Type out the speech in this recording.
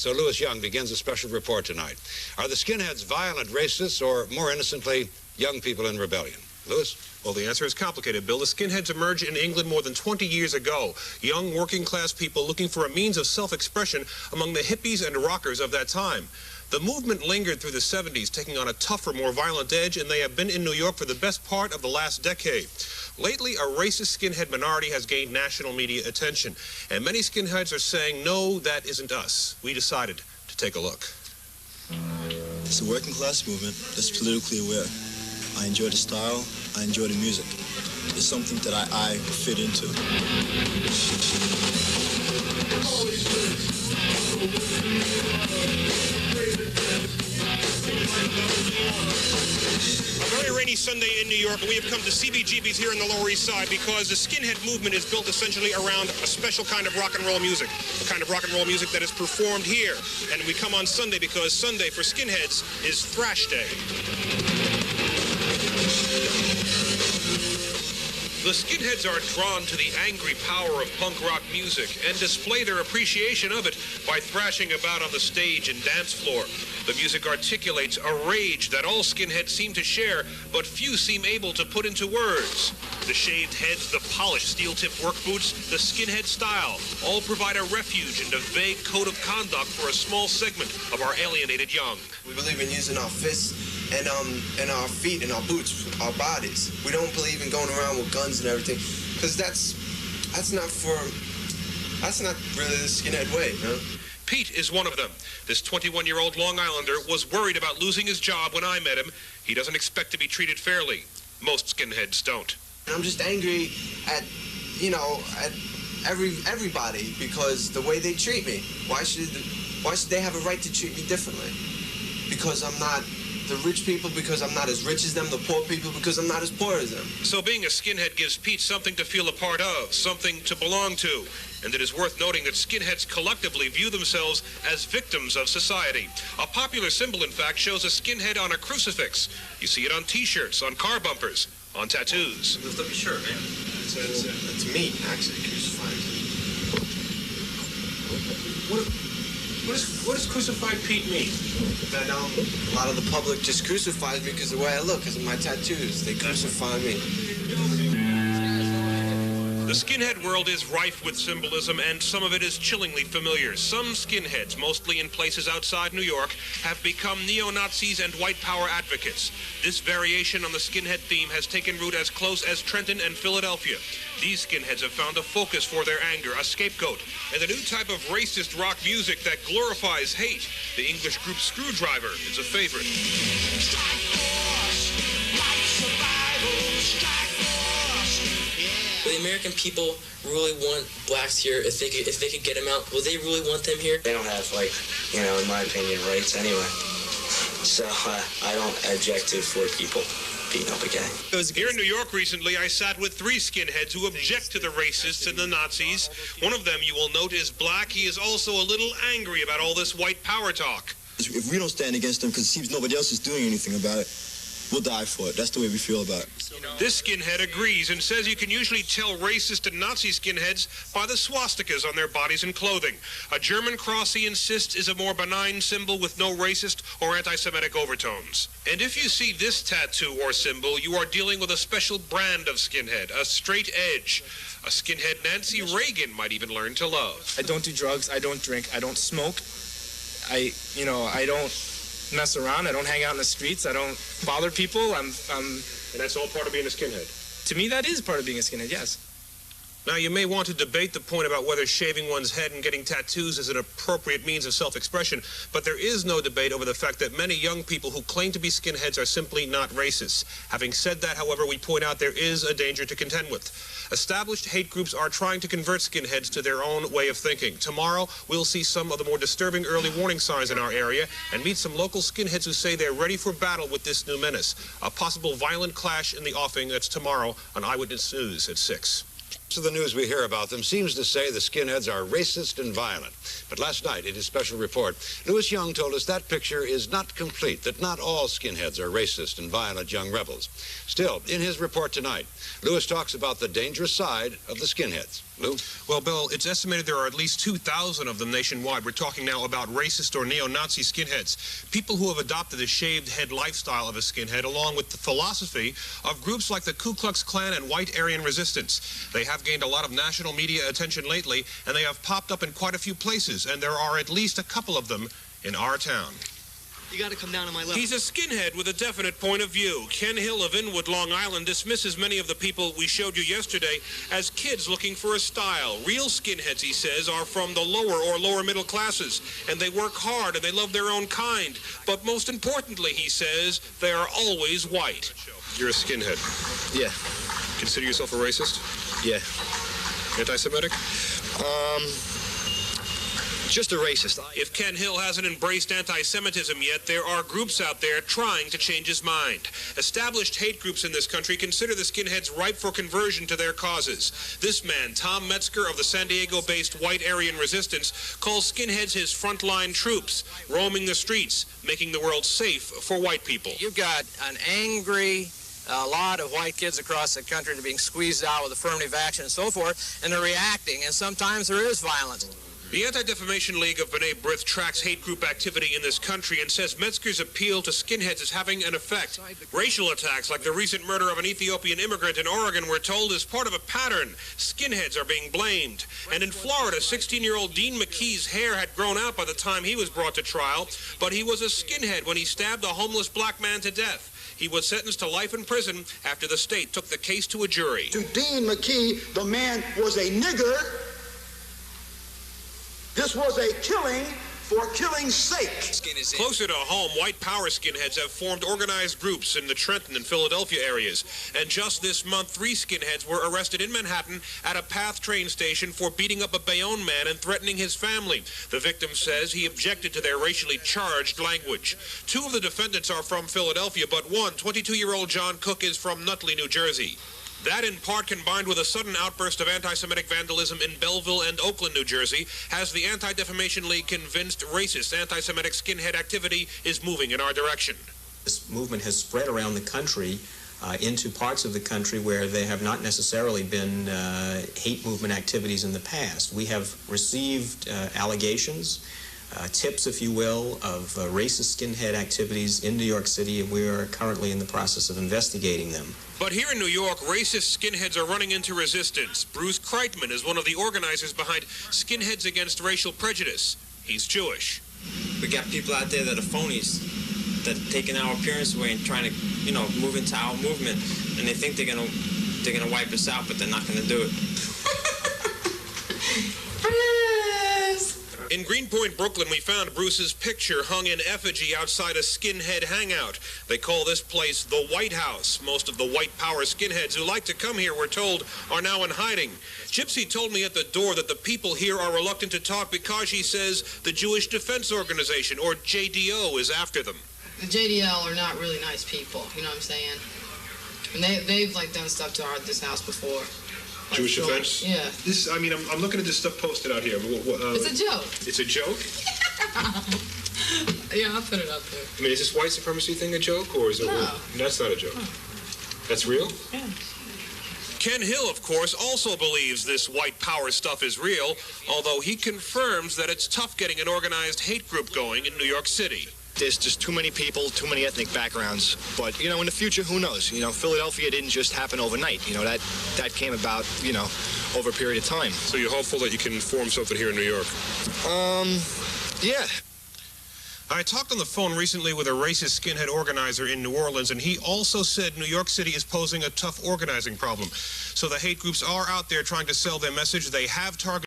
So Lewis Young begins a special report tonight. Are the skinheads violent racists or, more innocently, young people in rebellion? Lewis? Well, the answer is complicated, Bill. The skinheads emerged in England more than 20 years ago. Young, working-class people looking for a means of self-expression among the hippies and rockers of that time. The movement lingered through the 70s, taking on a tougher, more violent edge, and they have been in New York for the best part of the last decade. Lately, a racist skinhead minority has gained national media attention, and many skinheads are saying, no, that isn't us. We decided to take a look. It's a working-class movement that's politically aware. I enjoy the style, I enjoy the music. It's something that I fit into. A very rainy Sunday in New York, and we have come to CBGB's here in the Lower East Side because the skinhead movement is built essentially around a special kind of rock and roll music, a kind of rock and roll music that is performed here. And we come on Sunday because Sunday for skinheads is Thrash Day. The skinheads are drawn to the angry power of punk rock music and display their appreciation of it by thrashing about on the stage and dance floor. The music articulates a rage that all skinheads seem to share, but few seem able to put into words. The shaved heads, the polished steel-tipped work boots, the skinhead style, all provide a refuge and a vague code of conduct for a small segment of our alienated young. We believe in using our fists and our feet and our boots, our bodies. We don't believe in going around with guns and everything, because that's not really the skinhead way, you know? Pete is one of them. This 21-year-old Long Islander was worried about losing his job when I met him. He doesn't expect to be treated fairly. Most skinheads don't. I'm just angry at, at everybody because the way they treat me. Why should they have a right to treat me differently? Because I'm not the rich people, because I'm not as rich as them, the poor people, because I'm not as poor as them. So being a skinhead gives Pete something to feel a part of, something to belong to. And it is worth noting that skinheads collectively view themselves as victims of society. A popular symbol, in fact, shows a skinhead on a crucifix. You see it on T-shirts, on car bumpers, on tattoos. Lift up your shirt, man. It's me, actually, crucified. What does crucified Pete mean? That a lot of the public just crucifies me because of the way I look, because of my tattoos. They crucify me. The skinhead world is rife with symbolism, and some of it is chillingly familiar. Some skinheads, mostly in places outside New York, have become neo-Nazis and white power advocates. This variation on the skinhead theme has taken root as close as Trenton and Philadelphia. These skinheads have found a focus for their anger, a scapegoat, and a new type of racist rock music that glorifies hate. The English group Screwdriver is a favorite. The American people really want blacks here. If they could get them out, will they really want them here? They don't have, in my opinion, rights anyway. So I don't object to 4 people beating up a gang. Here in New York recently, I sat with 3 skinheads who object to the racists and the Nazis. One of them, you will note, is black. He is also a little angry about all this white power talk. If we don't stand against them because it seems nobody else is doing anything about it, we'll die for it. That's the way we feel about it. This skinhead agrees and says you can usually tell racist and Nazi skinheads by the swastikas on their bodies and clothing. A German cross, he insists, is a more benign symbol with no racist or anti-Semitic overtones. And if you see this tattoo or symbol, you are dealing with a special brand of skinhead, a straight edge. A skinhead Nancy Reagan might even learn to love. I don't do drugs, I don't drink, I don't smoke. I don't mess around. I don't hang out in the streets. I don't bother people. And that's all part of being a skinhead? To me, that is part of being a skinhead, yes. Now, you may want to debate the point about whether shaving one's head and getting tattoos is an appropriate means of self-expression, but there is no debate over the fact that many young people who claim to be skinheads are simply not racist. Having said that, however, we point out there is a danger to contend with. Established hate groups are trying to convert skinheads to their own way of thinking. Tomorrow, we'll see some of the more disturbing early warning signs in our area and meet some local skinheads who say they're ready for battle with this new menace. A possible violent clash in the offing, that's tomorrow on Eyewitness News at 6. of the news we hear about them seems to say the skinheads are racist and violent. But last night, in his special report, Louis Young told us that picture is not complete, that not all skinheads are racist and violent young rebels. Still, in his report tonight, Louis talks about the dangerous side of the skinheads. Lou? Well, Bill, it's estimated there are at least 2,000 of them nationwide. We're talking now about racist or neo-Nazi skinheads, people who have adopted the shaved head lifestyle of a skinhead, along with the philosophy of groups like the Ku Klux Klan and White Aryan Resistance. They have gained a lot of national media attention lately, and they have popped up in quite a few places, and there are at least a couple of them in our town. You got to come down to my level. He's a skinhead with a definite point of view. Ken Hill of Inwood, Long Island, dismisses many of the people we showed you yesterday as kids looking for a style. Real skinheads, he says, are from the lower or lower middle classes, and they work hard and they love their own kind. But most importantly, he says, they are always white. You're a skinhead. Yeah. Consider yourself a racist? Yeah. Anti-Semitic? Just a racist. If Ken Hill hasn't embraced anti-Semitism yet, there are groups out there trying to change his mind. Established hate groups in this country consider the skinheads ripe for conversion to their causes. This man, Tom Metzger of the San Diego-based White Aryan Resistance, calls skinheads his frontline troops, roaming the streets, making the world safe for white people. You've got an angry lot of white kids across the country that are being squeezed out with affirmative action and so forth, and they're reacting, and sometimes there is violence. The Anti-Defamation League of B'nai B'rith tracks hate group activity in this country and says Metzger's appeal to skinheads is having an effect. Racial attacks like the recent murder of an Ethiopian immigrant in Oregon, we're told, is part of a pattern. Skinheads are being blamed. And in Florida, 16-year-old Dean McKee's hair had grown out by the time he was brought to trial, but he was a skinhead when he stabbed a homeless black man to death. He was sentenced to life in prison after the state took the case to a jury. To Dean McKee, the man was a nigger. This was a killing for killing's sake. Closer to home, white power skinheads have formed organized groups in the Trenton and Philadelphia areas. And just this month, 3 skinheads were arrested in Manhattan at a PATH train station for beating up a Bayonne man and threatening his family. The victim says he objected to their racially charged language. 2 of the defendants are from Philadelphia, but one, 22-year-old John Cook, is from Nutley, New Jersey. That, in part combined with a sudden outburst of anti-Semitic vandalism in Belleville and Oakland, New Jersey, has the Anti-Defamation League convinced racist anti-Semitic skinhead activity is moving in our direction. This movement has spread around the country into parts of the country where there have not necessarily been hate movement activities in the past. We have received allegations, tips, if you will, of racist skinhead activities in New York City, and we are currently in the process of investigating them. But here in New York, racist skinheads are running into resistance. Bruce Kreitman is one of the organizers behind Skinheads Against Racial Prejudice. He's Jewish. We got people out there that are phonies, that are taking our appearance away and trying to, move into our movement, and they think they're gonna wipe us out, but they're not gonna do it. In Greenpoint, Brooklyn, we found Bruce's picture hung in effigy outside a skinhead hangout. They call this place the White House. Most of the white power skinheads who like to come here, we're told, are now in hiding. Gypsy told me at the door that the people here are reluctant to talk because, she says, the Jewish Defense Organization, or JDO, is after them. The JDL are not really nice people, you know what I'm saying? And they've done stuff to this house before. Jewish Defense? Yeah. I'm looking at this stuff posted out here. It's a joke. It's a joke? Yeah, I'll put it up there. Is this white supremacy thing a joke, or is it? No. That's not a joke. No. That's real? Yeah. Ken Hill, of course, also believes this white power stuff is real, although he confirms that it's tough getting an organized hate group going in New York City. There's just too many people, too many ethnic backgrounds. But, in the future, who knows? Philadelphia didn't just happen overnight. That came about, over a period of time. So you're hopeful that you can form something here in New York? Yeah. I talked on the phone recently with a racist skinhead organizer in New Orleans, and he also said New York City is posing a tough organizing problem. So the hate groups are out there trying to sell their message. They have targeted